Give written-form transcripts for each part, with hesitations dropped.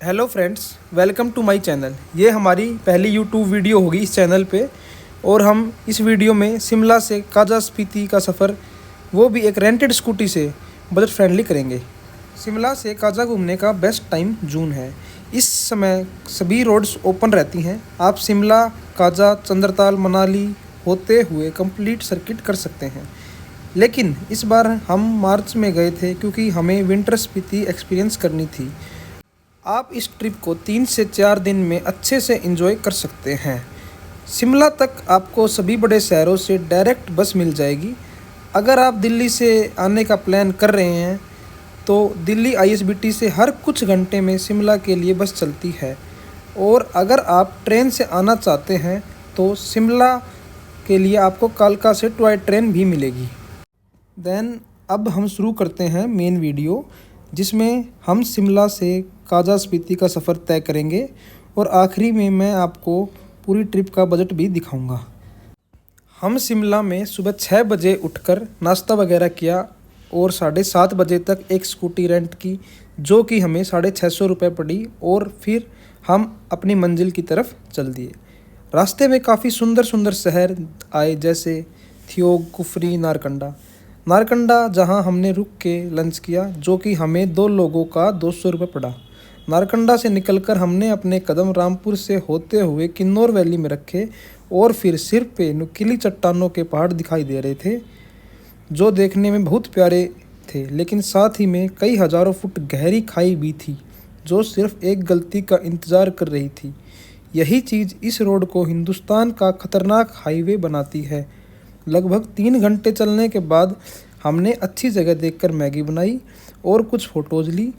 Hello friends, welcome to my channel. ये हमारी पहली यूट्यूब वीडियो होगी इस चैनल पे और हम इस वीडियो में शिमला से काजा स्पीति का सफ़र, वो भी एक रेंटेड स्कूटी से, बजट फ्रेंडली करेंगे। शिमला से काजा घूमने का बेस्ट टाइम जून है। इस समय सभी रोड्स ओपन रहती हैं। आप शिमला, काजा, चंद्रताल, मनाली होते हुए कंप्लीट सर्किट कर सकते हैं। लेकिन इस बार हम मार्च में गए थे क्योंकि हमें विंटर स्पीति एक्सपीरियंस करनी थी। आप इस ट्रिप को 3 से 4 दिन में अच्छे से एंजॉय कर सकते हैं। शिमला तक आपको सभी बड़े शहरों से डायरेक्ट बस मिल जाएगी। अगर आप दिल्ली से आने का प्लान कर रहे हैं तो दिल्ली आईएसबीटी से हर कुछ घंटे में शिमला के लिए बस चलती है, और अगर आप ट्रेन से आना चाहते हैं तो शिमला के लिए आपको कालका से टॉय ट्रेन भी मिलेगी। अब हम शुरू करते हैं मेन वीडियो, जिसमें हम शिमला से काजा स्पीति का सफ़र तय करेंगे और आखिरी में मैं आपको पूरी ट्रिप का बजट भी दिखाऊंगा। हम शिमला में सुबह 6 बजे उठकर नाश्ता वगैरह किया और 7:30 बजे तक एक स्कूटी रेंट की, जो कि हमें 650 रुपये पड़ी, और फिर हम अपनी मंजिल की तरफ चल दिए। रास्ते में काफ़ी सुंदर सुंदर शहर आए, जैसे थियोग, कुफरी, नारकंडा, जहां हमने रुक के लंच किया, जो कि हमें 2 लोगों का 200 रुपये पड़ा। नारकंडा से निकलकर हमने अपने कदम रामपुर से होते हुए किन्नौर वैली में रखे, और फिर सिर पे नुकीली चट्टानों के पहाड़ दिखाई दे रहे थे, जो देखने में बहुत प्यारे थे, लेकिन साथ ही में कई हज़ारों फुट गहरी खाई भी थी, जो सिर्फ एक गलती का इंतज़ार कर रही थी। यही चीज़ इस रोड को हिंदुस्तान का खतरनाक हाईवे बनाती है। लगभग 3 घंटे चलने के बाद हमने अच्छी जगह देखकर मैगी बनाई और कुछ फ़ोटोज़ ली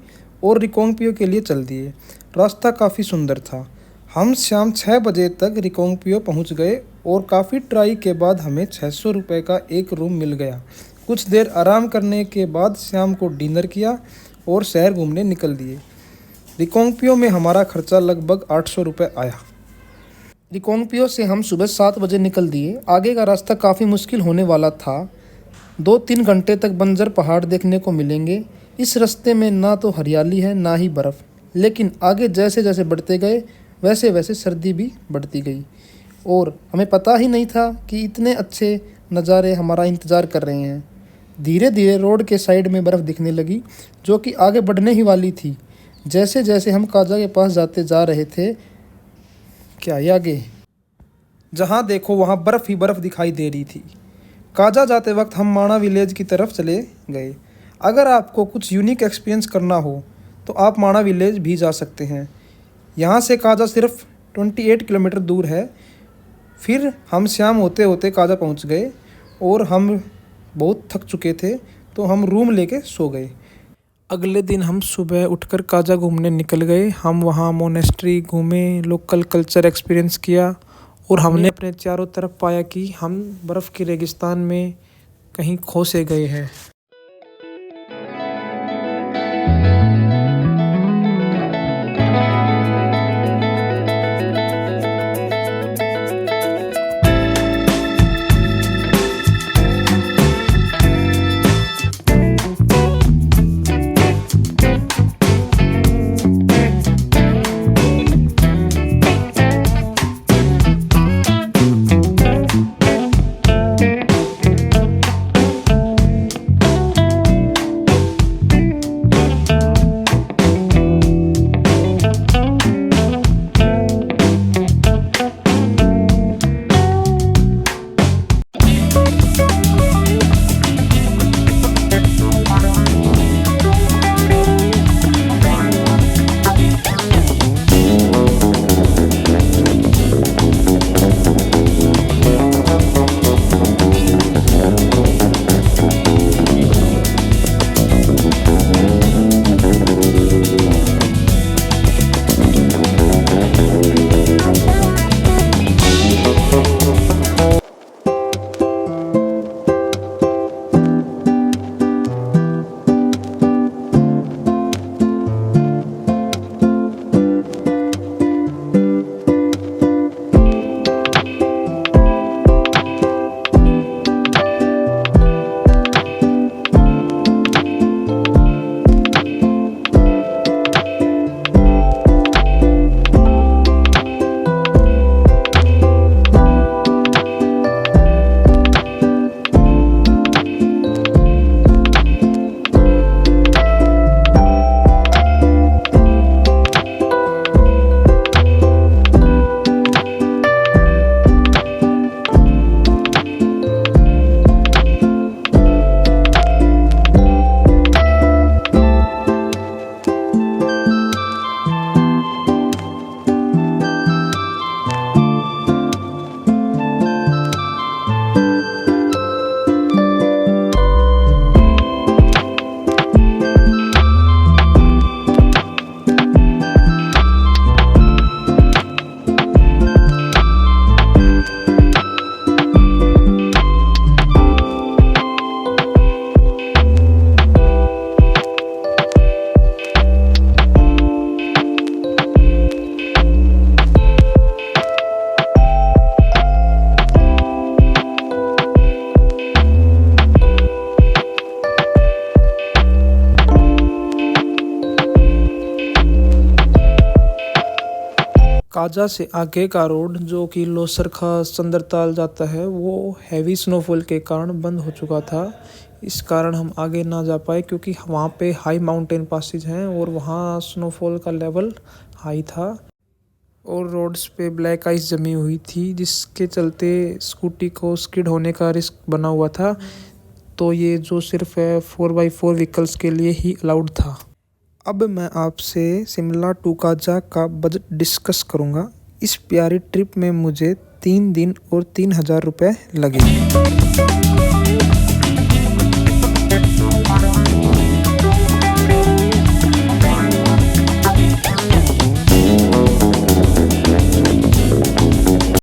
और रिकोंगपियो के लिए चल दिए। रास्ता काफ़ी सुंदर था। हम शाम 6 बजे तक रिकोंगपियो पहुंच गए और काफ़ी ट्राई के बाद हमें 600 रुपये का एक रूम मिल गया। कुछ देर आराम करने के बाद शाम को डिनर किया और शहर घूमने निकल दिए। रिकोंगपियो में हमारा खर्चा लगभग 800 रुपये आया। रिकोंगपियो से हम सुबह 7 बजे निकल दिए। आगे का रास्ता काफ़ी मुश्किल होने वाला था। 2-3 घंटे तक बंजर पहाड़ देखने को मिलेंगे। इस रास्ते में ना तो हरियाली है ना ही बर्फ़, लेकिन आगे जैसे जैसे बढ़ते गए वैसे वैसे सर्दी भी बढ़ती गई, और हमें पता ही नहीं था कि इतने अच्छे नज़ारे हमारा इंतज़ार कर रहे हैं। धीरे धीरे रोड के साइड में बर्फ़ दिखने लगी, जो कि आगे बढ़ने ही वाली थी। जैसे जैसे हम काजा के पास जाते जा रहे थे, क्या ये आगे जहाँ देखो वहाँ बर्फ़ ही बर्फ़ दिखाई दे रही थी। काजा जाते वक्त हम माणा विलेज की तरफ चले गए। अगर आपको कुछ यूनिक एक्सपीरियंस करना हो तो आप माणा विलेज भी जा सकते हैं। यहाँ से काजा सिर्फ 28 किलोमीटर दूर है। फिर हम शाम होते होते काजा पहुँच गए और हम बहुत थक चुके थे, तो हम रूम लेके सो गए। अगले दिन हम सुबह उठकर काजा घूमने निकल गए। हम वहाँ मोनेस्ट्री घूमे, लोकल कल्चर एक्सपीरियंस किया, और हमने अपने चारों तरफ पाया कि हम बर्फ़ के रेगिस्तान में कहीं खो से गए हैं। काजा से आगे का रोड जो कि लोसर खास चंद्रताल जाता है वो हैवी स्नोफॉल के कारण बंद हो चुका था। इस कारण हम आगे ना जा पाए क्योंकि वहाँ पे हाई माउंटेन पासेज हैं और वहाँ स्नोफॉल का लेवल हाई था और रोड्स पे ब्लैक आइस जमी हुई थी जिसके चलते स्कूटी को स्किड होने का रिस्क बना हुआ था। तो ये जो सिर्फ 4x4 व्हीकल्स के लिए ही अलाउड था। अब मैं आपसे शिमला टू काजा का बजट डिस्कस करूँगा। इस प्यारी ट्रिप में मुझे 3 दिन और 3000 रुपये लगे।